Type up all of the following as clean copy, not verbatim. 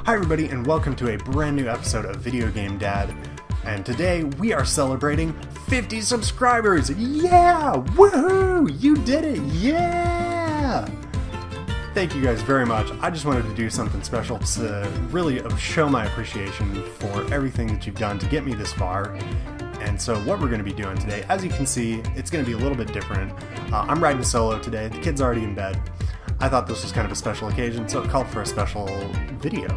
Hi everybody and welcome to a brand new episode of Video Game Dad. And today we are celebrating 50 subscribers! Yeah! Woohoo! You did it! Yeah! Thank you guys very much. I just wanted to do something special to really show my appreciation for everything that you've done to get me this far. And so what we're going to be doing today, as you can see, it's going to be a little bit different. I'm riding solo today. The kid's already in bed. I thought this was kind of a special occasion, so it called for a special video.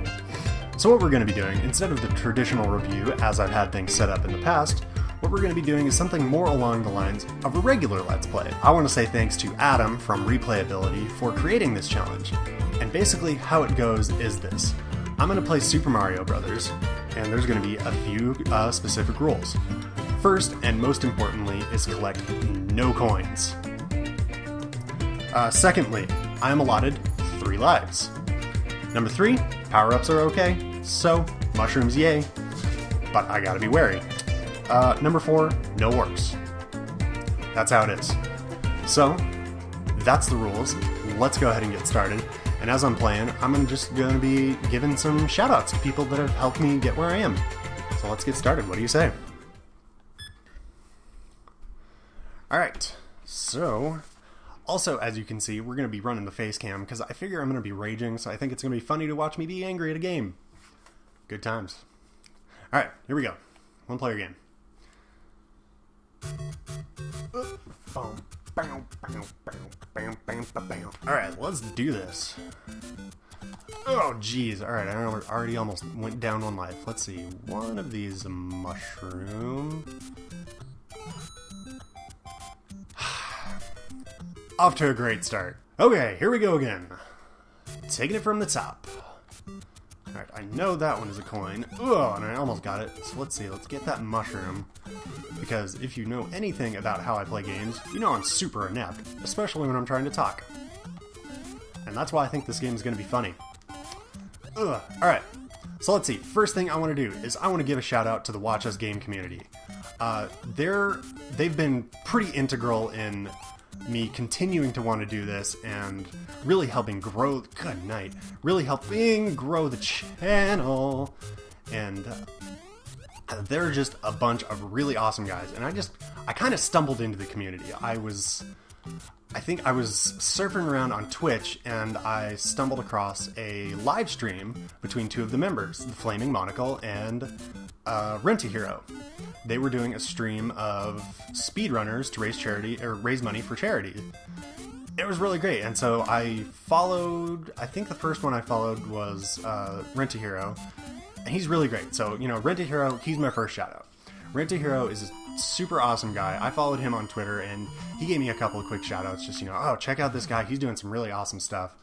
So what we're going to be doing, instead of the traditional review, as I've had things set up in the past, what we're going to be doing is something more along the lines of a regular Let's Play. I want to say thanks to Adam from Replayability for creating this challenge. And basically how it goes is this. I'm going to play Super Mario Brothers, and there's going to be a few specific rules. First, and most importantly, is collect no coins. Secondly, I am allotted 3 lives. Number 3, power-ups are okay, so mushrooms yay, but I gotta be wary. Number 4, no warps. That's how it is. So, that's the rules. Let's go ahead and get started. And as I'm playing, I'm just gonna be giving some shout-outs to people that have helped me get where I am. So let's get started. What do you say? Alright, so also, as you can see, we're going to be running the face cam because I figure I'm going to be raging, so I think it's going to be funny to watch me be angry at a game. Good times. Alright, here we go. One player game. Alright, let's do this. Oh, jeez. Alright, I already almost went down one life. Let's see. One of these mushroom. Off to a great start. Okay, here we go again. Taking it from the top. Alright, I know that one is a coin. Oh, and I almost got it. So let's see, let's get that mushroom. Because if you know anything about how I play games, you know I'm super inept, especially when I'm trying to talk. And that's why I think this game is going to be funny. Alright, so let's see. First thing I want to do is I want to give a shout out to the Watch Us Game community. They've been pretty integral in me continuing to want to do this and really helping grow, really helping grow the channel. And they're just a bunch of really awesome guys. And I kind of stumbled into the community. I think I was surfing around on Twitch and I stumbled across a live stream between 2 of the members, the Flaming Monocle and Rent-A-Hero. They were doing a stream of speedrunners to raise money for charity. It was really great, and so I think the first one I followed was Rent-A-Hero, and he's really great. So, Rent-A-Hero, he's my first shout out. Rent-A-Hero is a super awesome guy. I followed him on Twitter, and he gave me a couple of quick shout outs, just, oh, check out this guy, he's doing some really awesome stuff.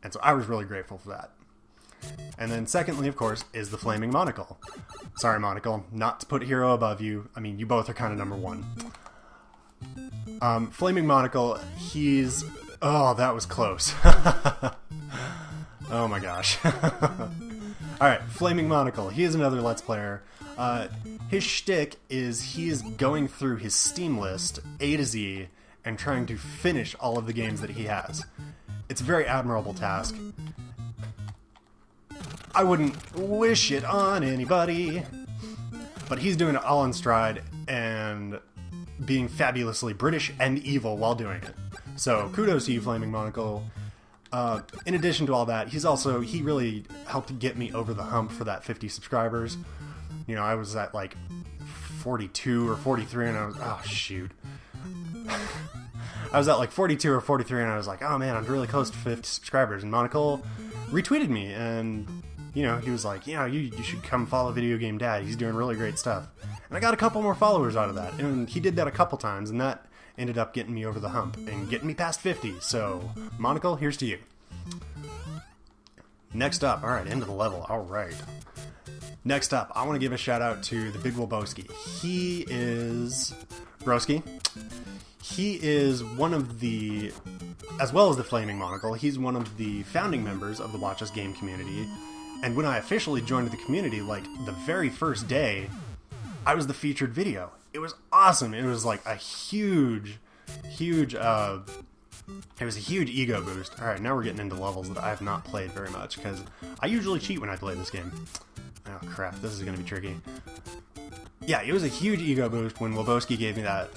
And so I was really grateful for that. And then secondly, of course, is the Flaming Monocle. Sorry, Monocle, not to put Hero above you. I mean, you both are kind of number 1. Flaming Monocle, oh, that was close. Oh my gosh. Alright, Flaming Monocle, he is another Let's Player. His shtick is he is going through his Steam list, A to Z, and trying to finish all of the games that he has. It's a very admirable task. I wouldn't wish it on anybody, but he's doing it all in stride and being fabulously British and evil while doing it. So kudos to you, Flaming Monocle. In addition to all that, he really helped get me over the hump for that 50 subscribers. I was at like 42 or 43 and I was, oh shoot. I was at like 42 or 43 and I was like, oh man, I'm really close to 50 subscribers. And Monocle retweeted me and he was like, you should come follow Video Game Dad. He's doing really great stuff. And I got a couple more followers out of that. And he did that a couple times, and that ended up getting me over the hump and getting me past 50. So, Monocle, here's to you. Next up, alright, end of the level. Alright. Next up, I want to give a shout out to the Big Lebowski. He is Broski. He is one of the, as well as the Flaming Monocle, he's one of the founding members of the Watch Us Game community. And when I officially joined the community, like, the very first day, I was the featured video. It was awesome. It was, like, a huge It was a huge ego boost. Alright, now we're getting into levels that I have not played very much, because I usually cheat when I play this game. Oh crap, this is going to be tricky. Yeah, it was a huge ego boost when Wabowski gave me that,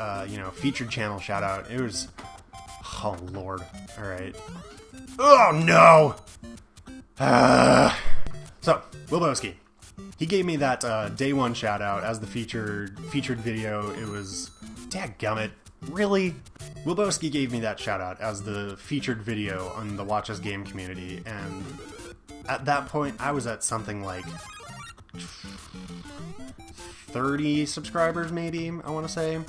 featured channel shout out. It was... Oh lord. Alright. Oh no! So, Wabowski. He gave me that day one shout out as the featured video. It was... Dadgummit. Really? Wabowski gave me that shout out as the featured video on the Watch Us Game community, and at that point I was at something like 30 subscribers maybe, I want to say.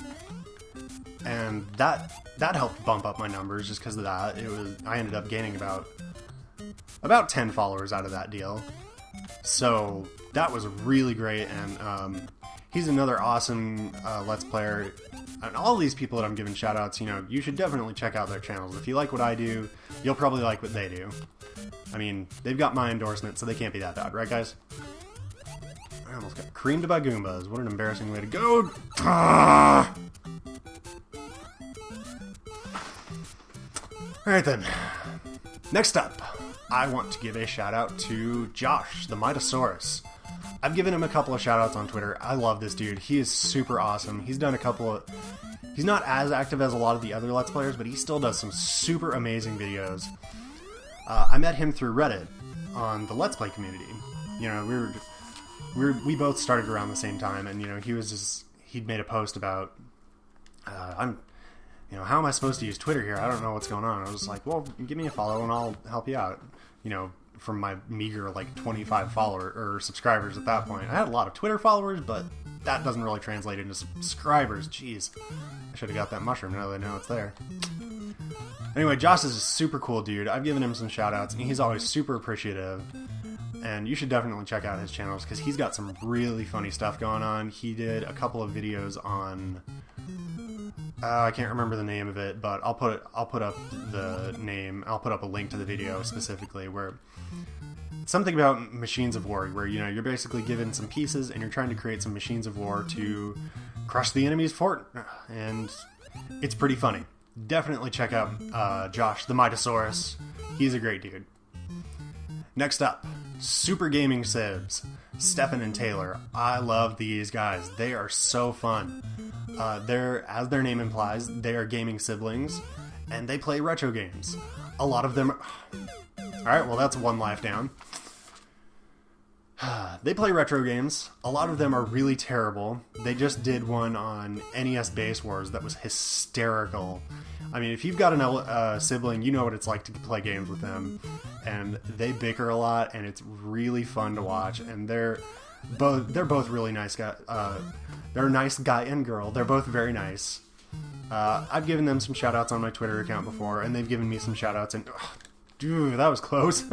And that helped bump up my numbers just because of that. I ended up gaining about 10 followers out of that deal. So that was really great, and he's another awesome Let's Player. And all these people that I'm giving shoutouts, you should definitely check out their channels. If you like what I do, you'll probably like what they do. I mean, they've got my endorsement, so they can't be that bad, right guys? I almost got creamed by Goombas. What an embarrassing way to go. Alright then. Next up, I want to give a shout out to Josh, the Mitosaurus. I've given him a couple of shoutouts on Twitter. I love this dude. He is super awesome. He's done a couple of... He's not as active as a lot of the other Let's Players, but he still does some super amazing videos. I met him through Reddit on the Let's Play community. We both started around the same time, and he'd made a post about how am I supposed to use Twitter here? I don't know what's going on. I was like, well, give me a follow and I'll help you out. From my meager 25 subscribers at that point. I had a lot of Twitter followers, but that doesn't really translate into subscribers. Jeez, I should have got that mushroom now that I know it's there. Anyway, Josh is a super cool dude. I've given him some shout outs, and he's always super appreciative. And you should definitely check out his channels, because he's got some really funny stuff going on. He did a couple of videos on... I can't remember the name of it, but I'll put up the name. I'll put up a link to the video specifically, where something about machines of war, where you're basically given some pieces and you're trying to create some machines of war to crush the enemy's fort, and it's pretty funny. Definitely check out Josh the Mitosaurus. He's a great dude. Next up, Super Gaming Sibs, Stefan and Taylor. I love these guys. They are so fun. As their name implies, they are gaming siblings, and they play retro games. A lot of them... Alright, well that's one life down. They play retro games. A lot of them are really terrible. They just did one on NES Base Wars that was hysterical. I mean, if you've got a sibling, you know what it's like to play games with them. And they bicker a lot, and it's really fun to watch. And they're both really nice guys. They're a nice guy and girl. They're both very nice. I've given them some shoutouts on my Twitter account before, and they've given me some shoutouts. And dude, that was close.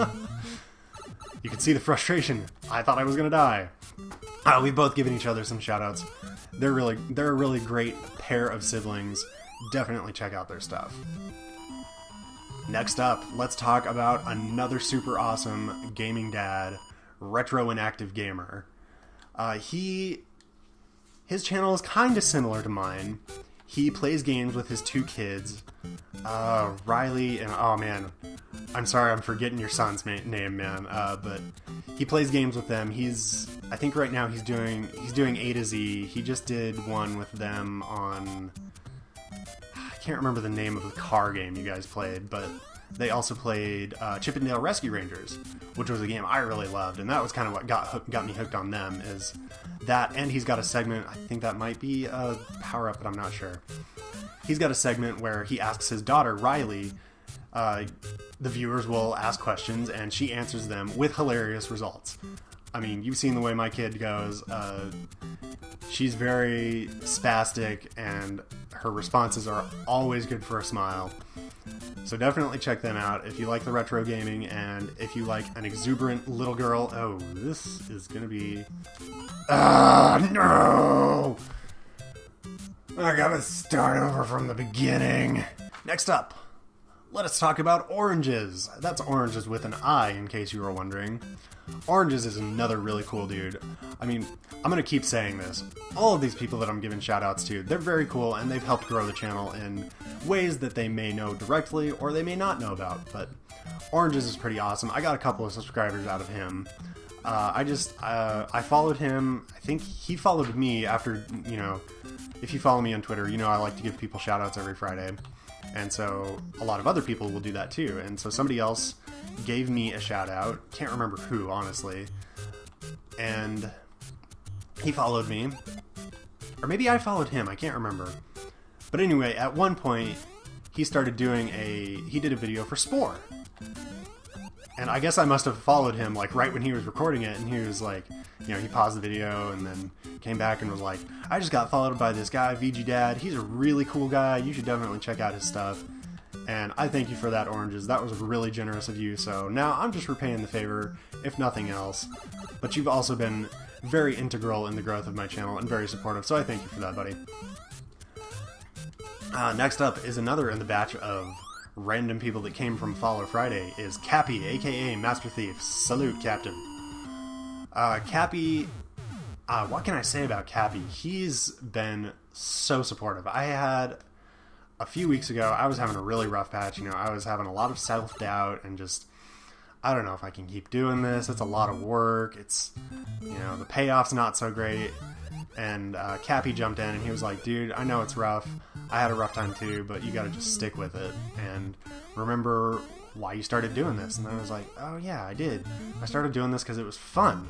You can see the frustration. I thought I was gonna die. We've both given each other some shoutouts. They're a really great pair of siblings. Definitely check out their stuff. Next up, let's talk about another super awesome gaming dad, Retro Inactive Gamer. His channel is kind of similar to mine. He plays games with his two kids, Riley and... Oh man, I'm sorry I'm forgetting your son's name, man. But he plays games with them. I think right now he's doing A to Z. He just did one with them on... I can't remember the name of the car game you guys played, but they also played Chip 'n Dale Rescue Rangers, which was a game I really loved, and that was kind of what got me hooked on them, is that, and he's got a segment, I think that might be a Power-Up, but I'm not sure. He's got a segment where he asks his daughter, Riley, the viewers will ask questions, and she answers them with hilarious results. I mean, you've seen the way my kid goes. She's very spastic, and her responses are always good for a smile. So definitely check them out if you like the retro gaming, and if you like an exuberant little girl. Oh, this is gonna be... no! I gotta start over from the beginning. Next up, let us talk about oranges. That's oranges with an I, in case you were wondering. Oranges is another really cool dude. I mean, I'm going to keep saying this. All of these people that I'm giving shoutouts to, they're very cool, and they've helped grow the channel in ways that they may know directly or they may not know about. But Oranges is pretty awesome. I got a couple of subscribers out of him. I followed him. I think he followed me after, you know, if you follow me on Twitter, you know I like to give people shoutouts every Friday. And so a lot of other people will do that too. And so somebody else gave me a shout out. Can't remember who, honestly. And he followed me. Or maybe I followed him. I can't remember. But anyway, at one point, he started doing he did a video for Spore. And I guess I must have followed him, like, right when he was recording it, and he was like, you know, he paused the video and then came back and was like, I just got followed by this guy, VG Dad. He's a really cool guy. You should definitely check out his stuff. And I thank you for that, Oranges. That was really generous of you. So now I'm just repaying the favor, if nothing else. But you've also been very integral in the growth of my channel and very supportive, so I thank you for that, buddy. Next up is another in the batch of random people that came from Follow Friday is Cappy, aka Master Thief. Salute, Captain. Cappy, what can I say about Cappy? He's been so supportive. I had, a few weeks ago, I was having a really rough patch. You know, I was having a lot of self-doubt and just, I don't know if I can keep doing this. It's a lot of work. It's, you know, the payoff's not so great. And Cappy jumped in and he was like, dude, I know it's rough. I had a rough time too, but you gotta just stick with it. And remember why you started doing this. And I was like, oh yeah, I did. I started doing this because it was fun.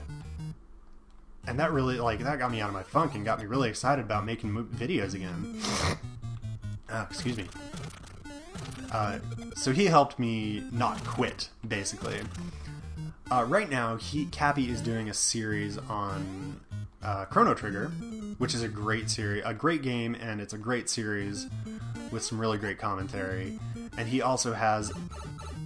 And that really, like, that got me out of my funk and got me really excited about making videos again. Excuse me. So he helped me not quit, basically. Right now, Cappy is doing a series on Chrono Trigger, which is a great series, a great game, and it's a great series with some really great commentary. And he also has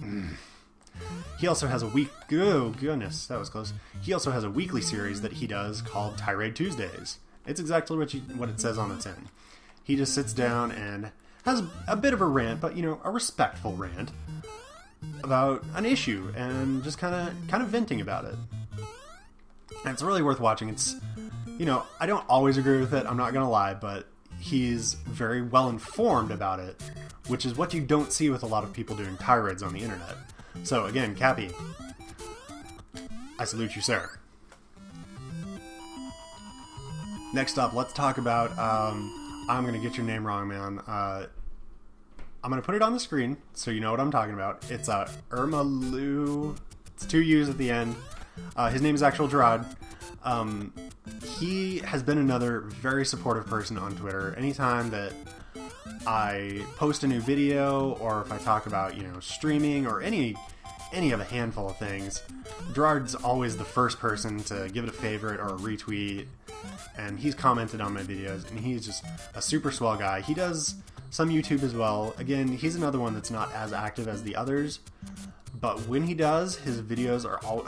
a week. Oh goodness, that was close. He also has a weekly series that he does called Tirade Tuesdays. It's exactly what it says on the tin. He just sits down and has a bit of a rant, but you know, a respectful rant about an issue and just kind of venting about it. And it's really worth watching. It's, you know, I don't always agree with it, I'm not gonna lie, but he's very well informed about it, which is what you don't see with a lot of people doing tirades on the internet. So again, Cappy, I salute you, sir. Next up, let's talk about, I'm gonna get your name wrong, man. I'm gonna put it on the screen so you know what I'm talking about. It's Irma-Lu. It's 2 U's at the end. His name is actual Gerard. He has been another very supportive person on Twitter. Anytime that I post a new video, or if I talk about, you know, streaming or any of a handful of things, Gerard's always the first person to give it a favorite or a retweet, and he's commented on my videos, and he's just a super swell guy. He does some YouTube as well. Again, he's another one that's not as active as the others, but when he does, his videos are all...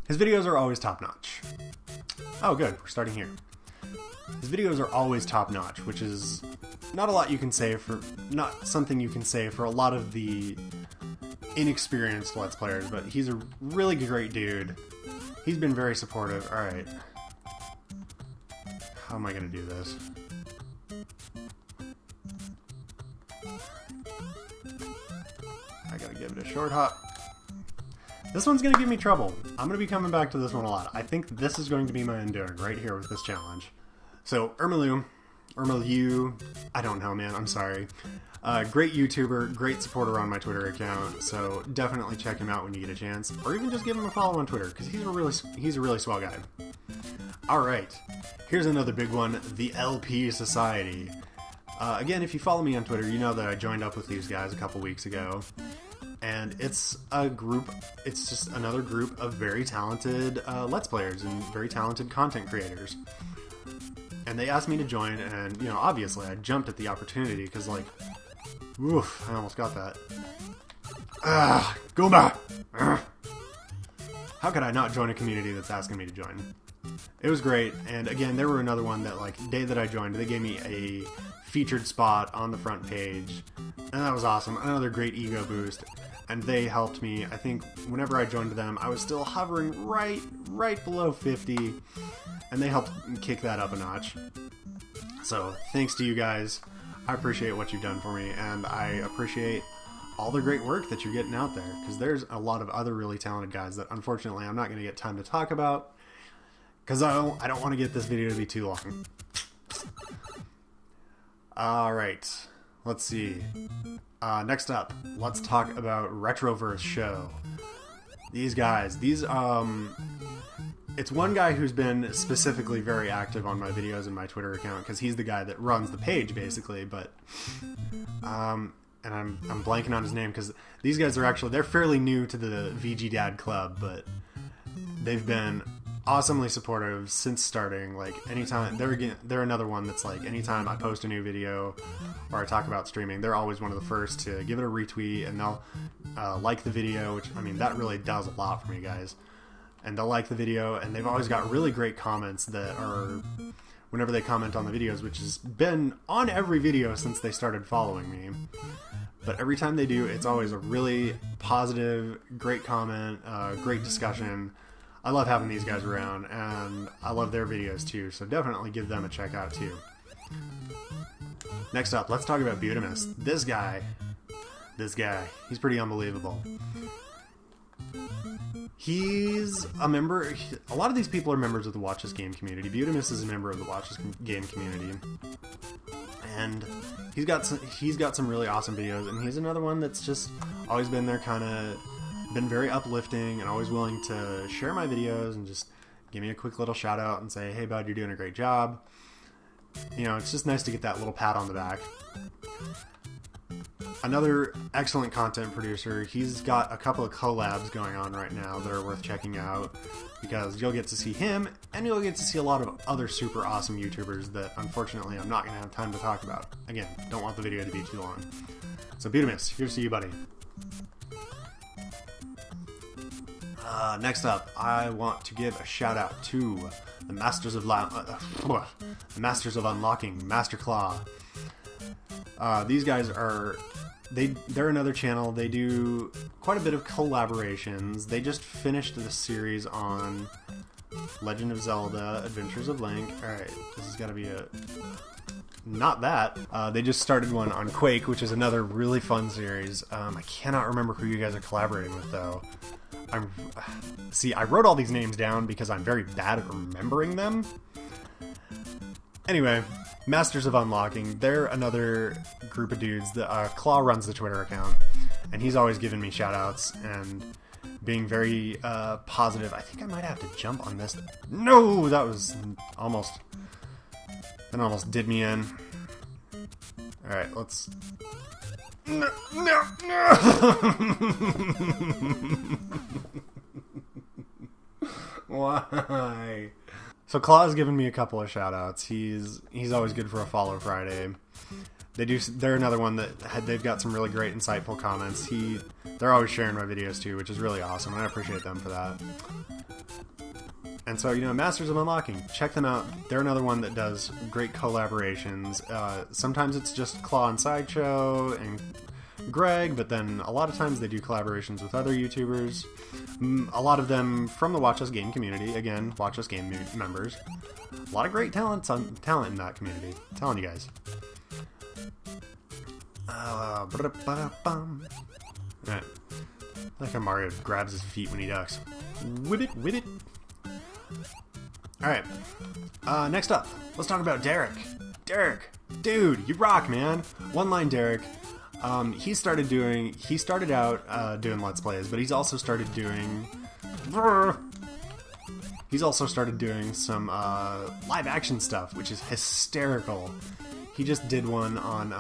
His videos are always top-notch. Oh, good. We're starting here. His videos are always top-notch, which is not a lot you can say for... Not something you can say for a lot of the inexperienced Let's Players, but he's a really great dude. He's been very supportive. Alright. How am I going to do this? I gotta give it a short hop. This one's going to give me trouble. I'm going to be coming back to this one a lot. I think this is going to be my undoing right here with this challenge. So, Irma-Lu, I don't know, man, I'm sorry. Great YouTuber, great supporter on my Twitter account, so definitely check him out when you get a chance. Or even just give him a follow on Twitter, because he's a really swell guy. Alright, here's another big one, the LP Society. Again, if you follow me on Twitter, you know that I joined up with these guys a couple weeks ago. And it's a group, it's just another group of very talented Let's Players and very talented content creators. And they asked me to join, and, you know, obviously I jumped at the opportunity, because, like, oof, I almost got that. Go back! How could I not join a community that's asking me to join? It was great, and again, there were another one that, like, the day that I joined, they gave me a featured spot on the front page, and that was awesome. Another great ego boost, and they helped me. I think whenever I joined them, I was still hovering right below 50, and they helped kick that up a notch. So, thanks to you guys. I appreciate what you've done for me, and I appreciate all the great work that you're getting out there, because there's a lot of other really talented guys that unfortunately I'm not going to get time to talk about, because I don't want to get this video to be too long. Alright, let's see. Next up, let's talk about Retroverse Show. These guys, it's one guy who's been specifically very active on my videos and my Twitter account, because he's the guy that runs the page, basically, but, and I'm blanking on his name, because these guys are actually, they're fairly new to the VG Dad Club, but they've been awesomely supportive since starting. Like, anytime, they're another one that's like, anytime I post a new video, or I talk about streaming, they're always one of the first to give it a retweet, and they'll like the video, which, I mean, that really does a lot for me, guys. And they'll like the video, and they've always got really great comments that are, whenever they comment on the videos, which has been on every video since they started following me. But every time they do, it's always a really positive, great comment, great discussion. I love having these guys around, and I love their videos too, so definitely give them a check out too. Next up, let's talk about Butamus. This guy, he's pretty unbelievable. He's a member. A lot of these people are members of the Watch This Game community. Butamus is a member of the Watch This Game community, and he's got some really awesome videos. And he's another one that's just always been there, kind of been very uplifting, and always willing to share my videos and just give me a quick little shout out and say, "Hey, bud, you're doing a great job." You know, it's just nice to get that little pat on the back. Another excellent content producer. He's got a couple of collabs going on right now that are worth checking out, because you'll get to see him, and you'll get to see a lot of other super awesome YouTubers that unfortunately I'm not going to have time to talk about. Again, don't want the video to be too long. So Butamus, here's to you, buddy. Next up, I want to give a shout out to the Masters of Unlocking, Master Claw. These guys are, they're another channel. They do quite a bit of collaborations. They just finished the series on Legend of Zelda, Adventures of Link. Alright, this has got to be a... Not that. They just started one on Quake, which is another really fun series. I cannot remember who you guys are collaborating with, though. See, I wrote all these names down because I'm very bad at remembering them. Anyway, Masters of Unlocking, they're another group of dudes that Claw runs the Twitter account, and he's always giving me shoutouts and being very positive. I think I might have to jump on this. No, that was almost did me in. All right, let's. No. Why? So Claw's given me a couple of shout-outs. He's always good for a Follow Friday. They're another one that they've got some really great, insightful comments. They're always sharing my videos too, which is really awesome, and I appreciate them for that. And so, you know, Masters of Unlocking, check them out. They're another one that does great collaborations. Sometimes it's just Claw and Sideshow and Greg, but then a lot of times they do collaborations with other YouTubers. A lot of them from the Watch Us Game community. Again, Watch Us Game members. A lot of great talent in that community. I'm telling you guys. Alright. Like how Mario grabs his feet when he ducks. Whip it. Alright. Next up, let's talk about Derek. Derek, dude, you rock, man. One Line Derek. He started out doing Let's Plays, but he's also started doing some live action stuff, which is hysterical. He just did one on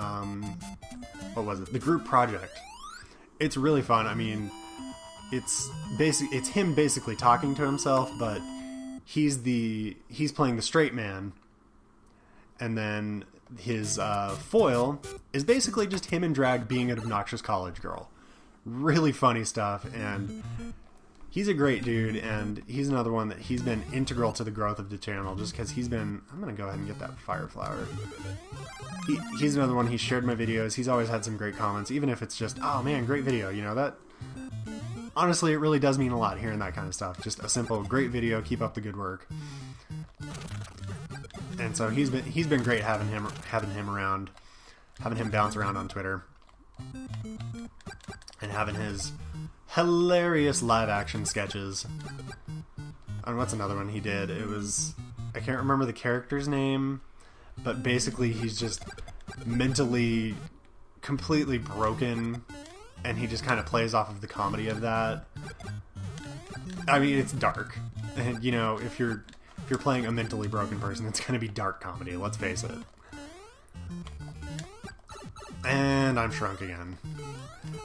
what was it? The Group Project. It's really fun. I mean, it's him basically talking to himself, but he's playing the straight man, and then his foil is basically just him in drag being an obnoxious college girl. Really funny stuff, and he's a great dude, and he's another one that he's been integral to the growth of the channel, just because he's been... I'm going to go ahead and get that fire flower. He's another one. He shared my videos. He's always had some great comments, even if it's just, oh man, great video. You know, that... Honestly, it really does mean a lot hearing that kind of stuff. Just a simple, great video, keep up the good work. And so he's been great having him around, having him bounce around on Twitter, and having his hilarious live action sketches. And what's another one he did? It was, I can't remember the character's name, but basically he's just mentally completely broken, and he just kind of plays off of the comedy of that. I mean, it's dark, and you know, if you're playing a mentally broken person, it's going to be dark comedy, let's face it. And I'm shrunk again.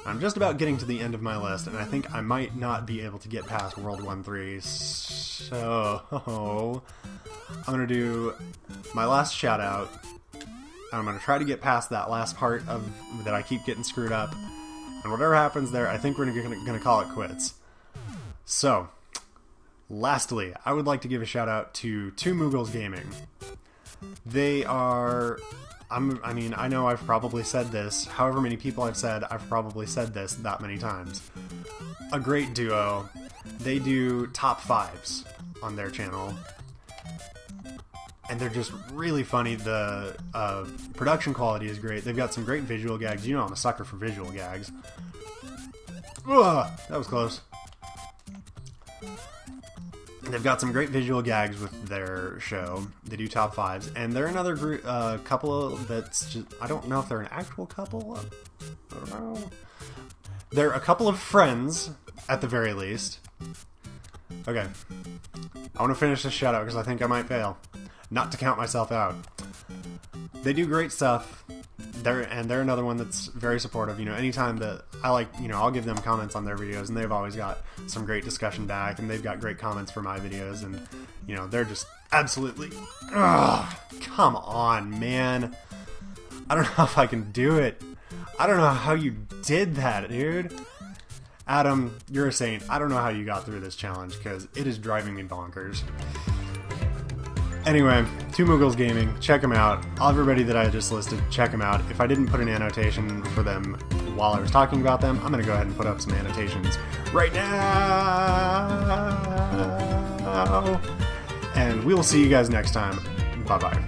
I'm just about getting to the end of my list, and I think I might not be able to get past World 1-3, so I'm going to do my last shout out. I'm going to try to get past that last part of that I keep getting screwed up, and whatever happens there, I think we're going to call it quits. So, lastly, I would like to give a shout out to Two Moogles Gaming. They are... I mean, I know I've probably said this. However many people I've probably said this that many times. A great duo. They do top 5s on their channel. And they're just really funny. The production quality is great. They've got some great visual gags. You know I'm a sucker for visual gags. Ugh, that was close. They've got some great visual gags with their show. They do top 5s, and they're another group, couple that's just, I don't know if they're an actual couple. I don't know. They're a couple of friends, at the very least. Okay. I want to finish this shout out because I think I might fail. Not to count myself out. They do great stuff. They're another one that's very supportive. You know, anytime that I like, you know, I'll give them comments on their videos, and they've always got some great discussion back, and they've got great comments for my videos, and you know, they're just absolutely, come on, man. I don't know if I can do it. I don't know how you did that, dude. Adam, you're a saint. I don't know how you got through this challenge, because it is driving me bonkers. Anyway, Two Moogles Gaming, check them out. Everybody that I just listed, check them out. If I didn't put an annotation for them while I was talking about them, I'm going to go ahead and put up some annotations right now. And we will see you guys next time. Bye-bye.